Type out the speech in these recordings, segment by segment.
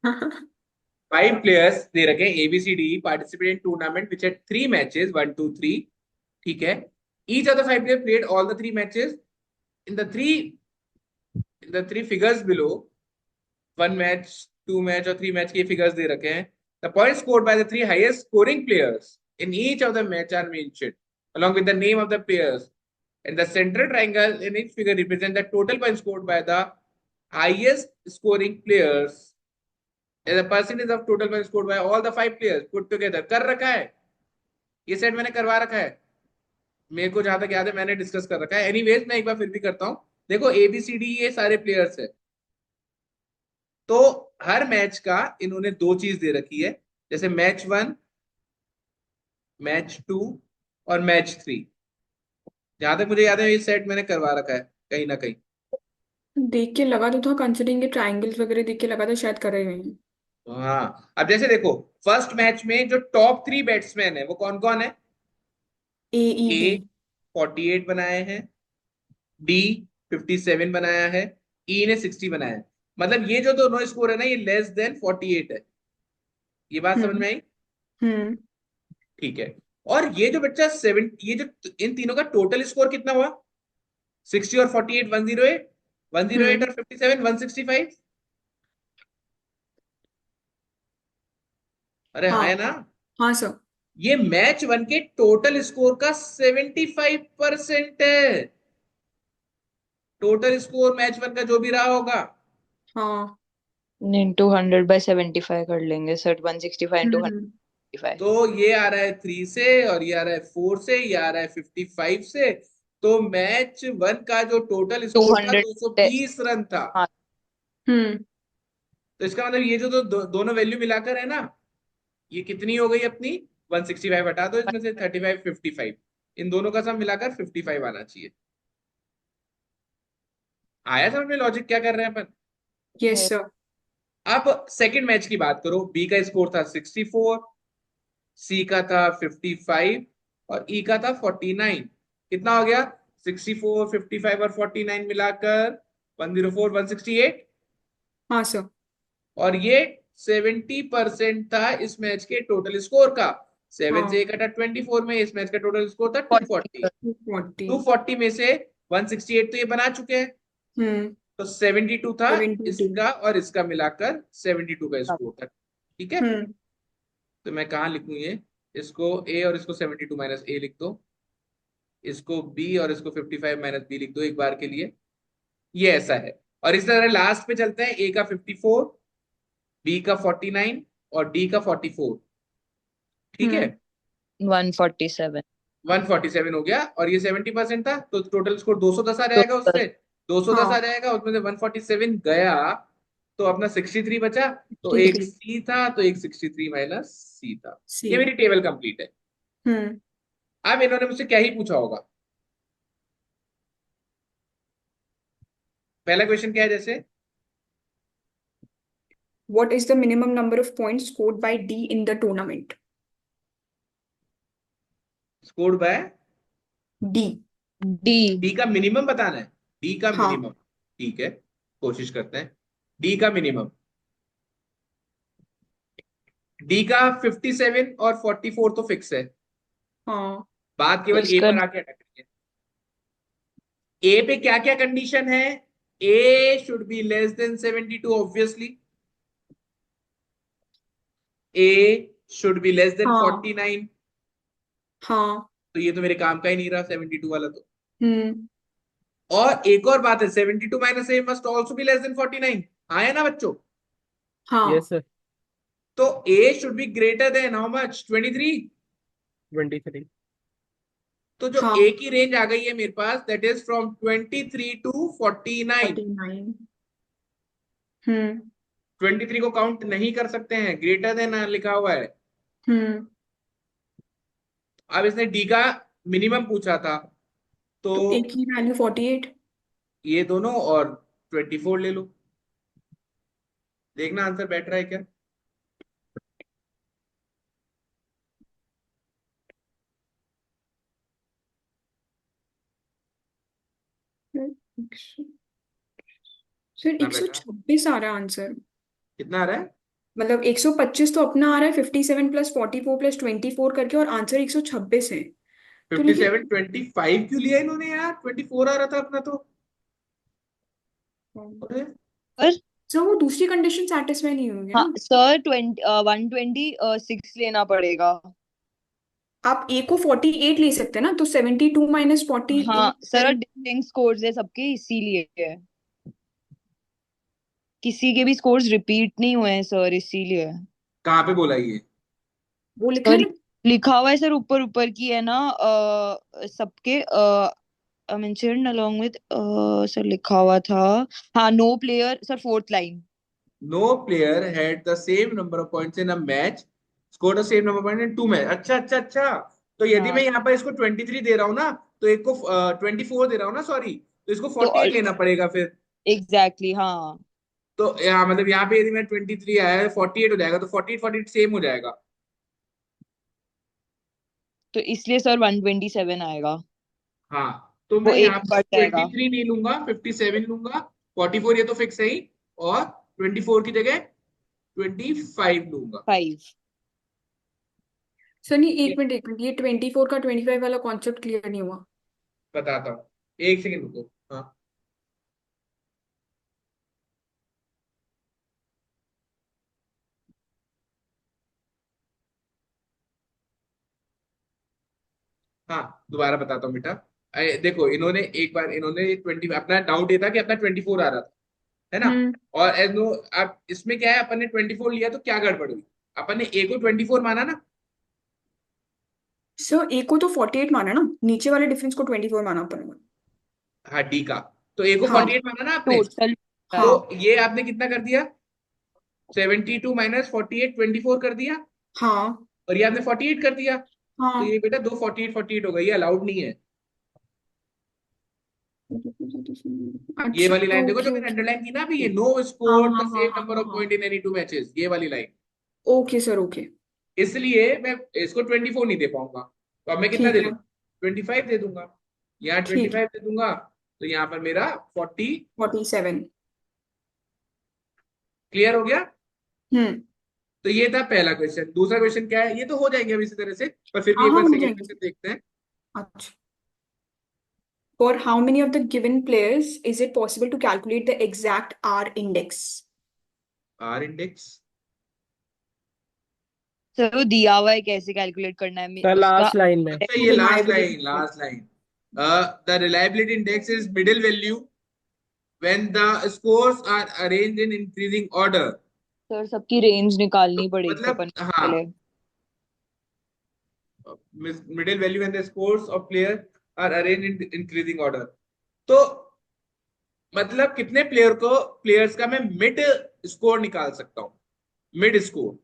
Five players they रखे हैं ABCD participate in tournament which had three matches 1 2 3। ठीक है। Each of the five player played all the three matches in the three figures below. One match, two match और three match के figures दे रखे हैं। The point scored by the three highest scoring players in each of the match are mentioned along with the name of the players, and the central triangle in each figure represent the total points scored by the highest scoring players as a percentage of total points scored by all the five players put together। कर रखा है, ये set मैंने करवा रखा है। मेरे को जहां तक याद है मैंने डिस्कस कर रखा है। एनीवेज मैं एक बार फिर भी करता हूं। देखो ABCD ये सारे प्लेयर्स है। तो हर मैच का इन्होंने दो चीज दे रखी है, जैसे मैच 1, मैच 2 और मैच 3। जहां तक मुझे याद है ये सेट मैंने करवा रखा है कहीं ना कहीं। देख के लगा तो था, कंसिडरिंग के ट्रायंगल्स वगैरह देख के लगा था शायद करे हुए हैं। तो हाँ, अब जैसे देखो फर्स्ट मैच में जो टॉप थ्री बैट्समैन है वो कौन कौन है। ए AED। 48 बनाए हैं, डी 57 बनाया है, ई ने 60 बनाया है। मतलब ये जो दोनों स्कोर है ना ये लेस देन 48 है। ये बात समझ हम्म। में आई। हम्म। ठीक है। और ये जो बच्चा सेवन, ये जो इन तीनों का टोटल स्कोर कितना हुआ, 60 और 48 108, 108 हम्म। और 57 165। अरे हाँ है हाँ। ना। हाँ सर। ये मैच वन के टोटल स्कोर का 75% है। टोटल स्कोर मैच वन का जो भी रहा होगा। हाँ। इंटू 100/75 कर लेंगे सर, 165 इंटू हम्म। 155। तो ये आ रहा है 3 से और ये आ रहा है 4 से, ये आ रहा है 55 से। तो मैच वन का जो टोटल टू स्कोर था हंड्रेड 220 रन था। हाँ। हम्म। तो इसका मतलब ये जो दोनों वैल्यू मिलाकर है ना, ये कितनी हो गई अपनी। 165 हटा दो इसमें से, 35 55। इन दोनों का सम मिलाकर 55 आना चाहिए। आया समझ में लॉजिक क्या कर रहे हैं अपन। Yes sir. अब सेकंड मैच की बात करो। बी का स्कोर था 64, सी का था 55 और ई का था 49। कितना हो गया, 64 55 और 49 मिलाकर 104 168। हाँ सर। और ये 70% था इस मैच के टोटल स्कोर का। सेवन से हाँ। एक हटा 24 में इस मैच का टोटल स्कोर था 240। 40। 240 में से 168 तो ये बना चुके हैं। हम्म। तो 72 था 72। इसका और इसका मिलाकर 72 का स्कोर था। ठीक है। हम्म। तो मैं कहाँ लिखूं ये, इसको ए और इसको 72 माइनस ए लिख दो, इसको बी और इसको 55 माइनस बी लिख दो एक बार के लिए। ये ऐसा है। और इस तरह लास्ट पे चलते हैं। ए का 54, बी का 49 और डी का 44। ठीक है। हम्म। 147। 147 हो गया और ये 70% था तो टोटल स्कोर 210 आ तो जाएगा उससे। 210 आ हाँ। जाएगा उसमें से 147 गया तो अपना 63 बचा। तो एक 63। सी था तो एक 63 माइनस सी था। सी। ये मेरी टेबल कंप्लीट है। हम्म। अब इन्होंने मुझसे क्या ही पूछा होगा। पहला क्वेश्चन क्या है जैसे, What is the minimum number of points scored by D in the tournament? Scored by. D। D. D का मिनिमम बताना है। डी का हाँ। मिनिमम। ठीक है, कोशिश करते हैं। डी का मिनिमम, डी का 57 और 44 तो फिक्स है। हाँ। बात केवल ए इसका पर आके अटक रही है। ए पे क्या क्या कंडीशन है। A should be less than 72 obviously. A should be less than हाँ। 49। हाँ। तो ये तो मेरे काम का ही नहीं रहा 72 वाला तो। हम्म। और एक और बात है, 72 minus A must also be less than 49। आया ना बच्चों। हाँ। Yes sir. तो A should be greater than how much, 23। 23। तो जो हाँ। ए की रेंज आ गई है मेरे पास, दैट इज फ्रॉम 23 टू 49। 49। हम्म। 23 को काउंट नहीं कर सकते हैं, ग्रेटर देन लिखा हुआ है। हम्म। अब इसने डी का मिनिमम पूछा था तो तो एक ही वैल्यू 48। ये दोनों और 24 ले लो। देखना आंसर बैठ रहा है क्या। सर कितना एक सौ बैठा, छब्बीस आ रहा है आंसर। कितना आ रहा है। मतलब 125 तो अपना आ रहा है, 57 प्लस 44 प्लस 24 करके, और आंसर 126 है। तो लेकिन 57 25 क्यों लिया इन्होंने यार? 24 आ रहा था अपना तो। अरे पर सर वो दूसरी कंडीशन सेटिस्फाई नहीं होंगे हाँ ना। सर 126 लेना पड़ेगा। आप ए को 48 ले सकते हैं ना, तो 72 माइनस हाँ 48। सर डिस्टिंक्ट स्कोर्स है सबके, इसीलिए है। किसी के भी स्कोर्स रिपीट नहीं हुए हैं सर, इसीलिए। कहाँ पे बोला ये? वो लिखा है सर ना। लिखा हुआ है सर, ऊपर ऊपर की है ना, सबके मेंशन्ड अलोंग विद, सर लिखा हुआ था। हाँ, no player sir, fourth line. No player had the same number of points in a match, score the same number of point in 2 match. अच्छा अच्छा अच्छा। तो यदि हाँ मैं यहाँ पर इसको 23 दे रहा हूँ ना, तो एक को 24 दे रहा हूँ ना, सॉरी, तो इसको तो 48 लेना पड़ेगा फिर। एग्जैक्टली हाँ। तो यहाँ मतलब यहाँ पे यदि मैं 23 आया है, 48 हो जाएगा, तो 48 सेम हो जाएगा। तो इसलिए सर 127 आएगा। हाँ, तो वो मैं एक यहाँ पर बढ़ ट्वेंटी जाएगा। थ्री नहीं लूंगा, 57 लूंगा। 44 ये तो फिक्स है ही, और 24 की जगह 25 लूंगा। 5। सर नहीं, एक मिनट, ये 24 का 25 वाला कॉन्सेप्ट क्लियर नहीं हुआ। बताता हूँ, एक सेकंड रुको। हाँ हाँ, दोबारा बताता हूँ बेटा। देखो, इन्होंने एक बार इन्होंने 20, अपना डाउट ये था कि अपना 24 आ रहा था, है ना? हम्म। और एज नो, अब इसमें क्या है, अपन ने 24 लिया तो क्या गड़बड़ हुई? अपन ने ए को 24 माना ना। सर ए को तो 48 माना ना, नीचे वाले डिफरेंस को 24 माना अपन ने। हाँ, डी का। तो ए को हाँ 48 माना ना आपने। टोटल। हाँ तो ये आपने कितना कर दिया? 72 माइनस 48, 24 कर दिया। हाँ और ये आपने 48 कर दिया। तो हाँ। ये बेटा दो 48 48 हो गई, ये अलाउड नहीं है। ये वाली अच्छा लाइन देखो जो ओके मैंने ओके। अंडरलाइन की ना अभी, ये नो हाँ स्कोर हाँ द हाँ सेम हाँ नंबर हाँ ऑफ हाँ। पॉइंट इन एनी 2 मैचेस, ये वाली लाइन। Okay sir okay. इसलिए मैं इसको 24 नहीं दे पाऊंगा। तो अब मैं कितना ठीक दे है। दूंगा? 25 दे दूंगा। यहाँ ठीक है। 25 दे दूंगा। तो यहाँ पर मेरा 40। 47। क्लियर हो गया? हम्म। तो ये था पहला क्वेश्चन। दूसरा क्वेश्चन क्या है? ये तो हो जाएंगे अब इसी तरह से, पर फिर भी हाँ एक हाँ, बार हो सेकंड जाएंगे। क्वेश्चन देखते हैं। अच्छा। For how many of the given players is it possible to calculate the exact R index? R index. Sir वो दिया हुआ है, कैसे कैलकुलेट करना है सर उसका। लास्ट लाइन में। अच्छा, ये last Reliability line, index. Last line. The reliability index is middle value when the scores are arranged in increasing order। Sir सबकी रेंज तो निकालनी पड़ेगी मतलब अपन को हाँ, पहले। middle value when the scores of players are arranged in increasing order। तो मतलब कितने प्लेयर्स का मैं मिड स्कोर निकाल सकता हूँ? मिड स्कोर,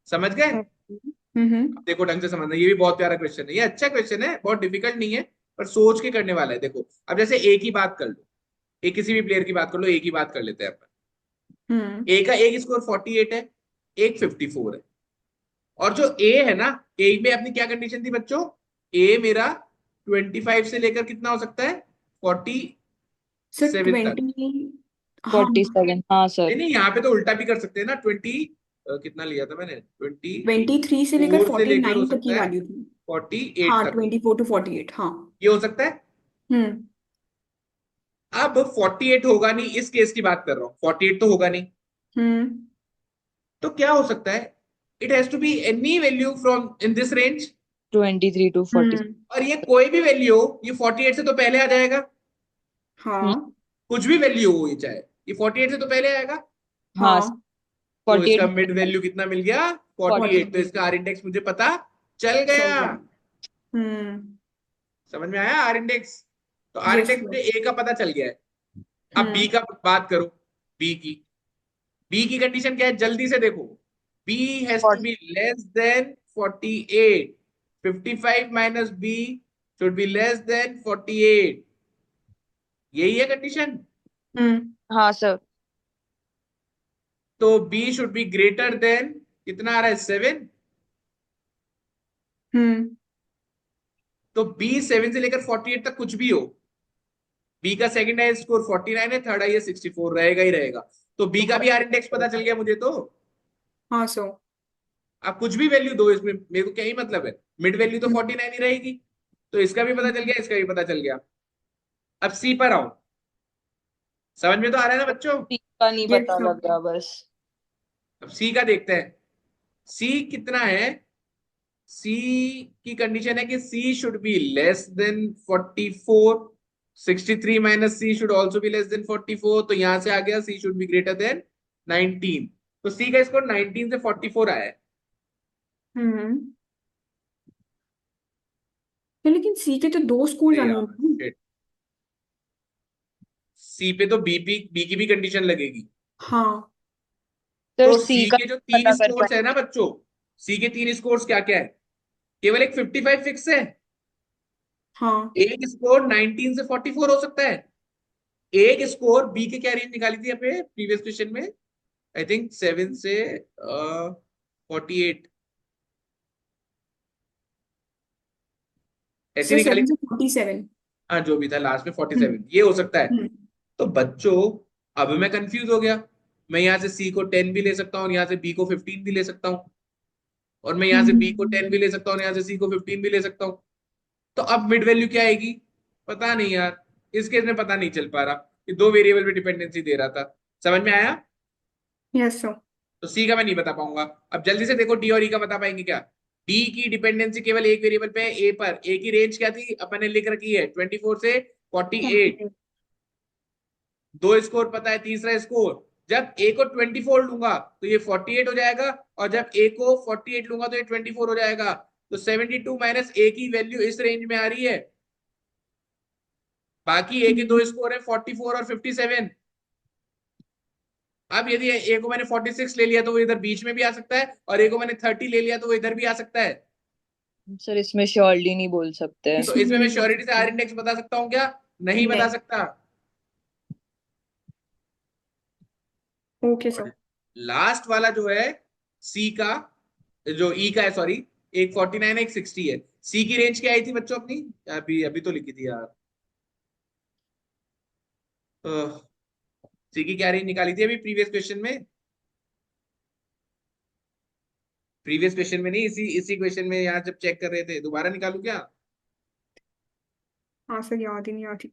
समझ गए? अब देखो ढंग से समझना, ये भी बहुत प्यारा क्वेश्चन है, ये अच्छा क्वेश्चन है, बहुत डिफिकल्ट नहीं है, पर सोच के करने वाला है। देखो, अब जैसे ए की बात कर लो, एक किसी भी प्लेयर की बात कर लो, ए की बात कर लेते हैं अपन। हम्म। ए का एक स्कोर 48 है, एक 54 है। और जो ए है ना, ए में अपनी क्या कंडीशन थी बच्चों? ए मेरा 25 से लेकर कितना हो सकता है? 47 सर तक। 20। हाँ 47 हाँ नहीं सर। नहीं, यहाँ पे तो उल्टा भी कर सकते हैं ना। कितना लिया था मैंने? 23 से लेकर 24 से लेकर हो 49 तक की सकता है वैल्यू थी। 48 हाँ तक। 24 to 48, हाँ। ये हो सकता है। हम्म। अब 48 होगा नहीं, इस केस की बात कर रहा हूँ, 48 तो होगा नहीं। हम्म। तो क्या हो सकता है? It has to be any value from in this range. 23 to 40। Hmm. और ये कोई भी वैल्यू हो, ये 48 से तो पहले आ जाएगा। हाँ कुछ भी वैल्यू हो ये, चाहे ये 48 से तो पहले आएगा। हाँ हाँ। तो इसका 48। मिड वैल्यू कितना मिल गया? 40। 48। तो इसका आर इंडेक्स मुझे पता चल चल गया। गया। हम्म। समझ में आया आर इंडेक्स? तो आर यस इंडेक्स मुझे यस। ए का पता चल गया है। अब बी हम्म। का बात करो। बी की बी की कंडीशन क्या है, जल्दी से देखो। B has to be less than 48। 55 minus B should be less than 48। यही है कंडीशन। हम्म। हाँ सर। तो B should be greater than, कितना आ रहा है? 7। हम्म। तो बी 7 से लेकर 48 तक कुछ भी हो, बी का सेकंड हाईएस्ट स्कोर 49 है, थर्ड हाईएस्ट 64 रहेगा ही रहेगा। तो बी का भी आर इंडेक्स पता चल गया मुझे तो। हाँ सर। आप कुछ भी वैल्यू दो इसमें, मेरे को क्या ही मतलब है, मिड वैल्यू तो 49 ही रहेगी। तो इसका भी पता चल गया, इसका भी पता चल गया। अब सी पर आओ, समझ में तो आ रहा है ना बच्चों? का नहीं यस पता सर। लग रहा बस। अब सी का देखते हैं, सी कितना है। सी की कंडीशन है कि C should be less than 44, 63 minus C should also be less than 44, तो यहां से आ गया C should be greater than 19। तो सी का स्कोर 19 से 44 आया है। हम्म। तो लेकिन सी के तो 2 स्कूल्स अरे आने यार हैं। shit। सी पे तो बी की भी कंडीशन लगेगी। हाँ। सर तो सी सी का के जो पता तीन कर स्कोर्स है पाए। ना बच्चों, सी के तीन स्कोर्स क्या क्या है? केवल एक 55 फिक्स है, हाँ। एक स्कोर 19 से 44 हो सकता है, एक स्कोर बी के क्या रेंज निकाली थी यहाँ पे प्रीवियस क्वेश्चन में, आई थिंक 7 से 48 ऐसी सर निकाली 7 थी। से 47। हाँ जो भी था लास्ट में 47 हम्म। ये हो सकता है। हम्म। तो बच्चों अब मैं कंफ्यूज हो गया, मैं यहाँ से सी को 10 भी ले सकता हूँ, यहाँ से बी को 15 भी ले सकता हूँ, और मैं यहाँ से बी को 10 भी ले सकता हूँ, यहाँ से सी को 15 भी ले सकता हूँ। तो अब मिड वैल्यू क्या आएगी? पता नहीं यार, इस केस में पता नहीं चल पा रहा कि दो वेरिएबल पे डिपेंडेंसी दे रहा था। समझ में आया? Yes sir. तो सी का मैं नहीं बता पाऊंगा। अब जल्दी से देखो डी और ई का बता पाएंगे क्या? डी की डिपेंडेंसी केवल एक वेरिएबल पे है, ए पर। ए की रेंज क्या थी अपन ने लिख रखी है, 24 से 48। दो स्कोर पता है, तीसरा स्कोर जब ए को 24 लूंगा तो ये 48 हो जाएगा, और जब ए को 48 लूंगा तो ये 24 हो जाएगा। तो 72 माइनस ए की वैल्यू इस रेंज में आ रही है। बाकी ए के दो स्कोर है 44 और 57। अब यदि ए को मैंने 46 ले लिया तो वो इधर बीच में भी आ सकता है, और ए को मैंने 30 ले लिया तो वो इधर भी आ सकता है। सर इसमें श्योरली नहीं बोल सकते। तो इसमें इसमें मैं नहीं बोल श्योरिटी से आर सकते। इंडेक्स बता सकता हूँ क्या? नहीं बता नहीं। सकता। Okay sir. और लास्ट वाला जो है सी का, जो ई का है सॉरी, एक 49 है एक 60 है। सी की रेंज क्या आई थी बच्चों अपनी? अभी अभी तो लिखी थी यार, सी की क्या रेंज निकाली थी अभी प्रीवियस क्वेश्चन में? प्रीवियस क्वेश्चन में नहीं, इसी इसी क्वेश्चन में यहाँ जब चेक कर रहे थे, दोबारा निकालू क्या? हाँ सर, याद ही नहीं आती।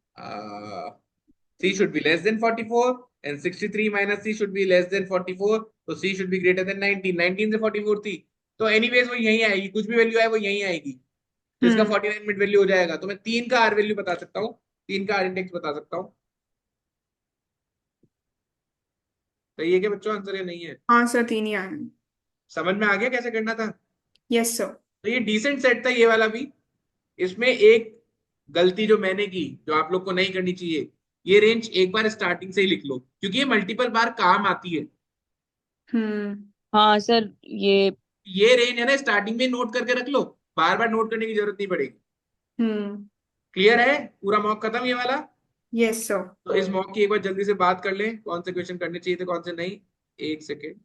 C should be less than 44 and 63 minus C should be less than 44, तो C should be greater than 19। 19 से 44 थी, तो एनीवेज वो यहीं आएगी, कुछ भी वैल्यू आए वो यहीं आएगी। तो इसका हम्म। 49 मिड वैल्यू हो जाएगा। तो मैं 3 का आर वैल्यू बता सकता हूँ, 3 का आर इंडेक्स बता सकता हूँ। सही है क्या बच्चों, आंसर या नहीं है? हाँ सर, 3 ही आए हैं। समझ में आ गया कैसे करना था? Yes sir. तो ये डिसेंट सेट था ये वाला भी। इसमें एक गलती जो मैंने की, जो आप लोग को नहीं करनी चाहिए, ये रेंज एक बार स्टार्टिंग से ही लिख लो, क्योंकि ये मल्टीपल बार काम आती है। हम्म। हाँ सर ये। ये रेंज है ना, स्टार्टिंग में नोट करके रख लो, बार बार नोट करने की जरूरत नहीं पड़ेगी। हम्म। क्लियर है? पूरा मॉक खत्म ये वाला। Yes sir. तो इस मॉक की एक बार जल्दी से बात कर लें, कौन से क्वेश्चन करने चाहिए थे कौन से नहीं। एक सेकेंड।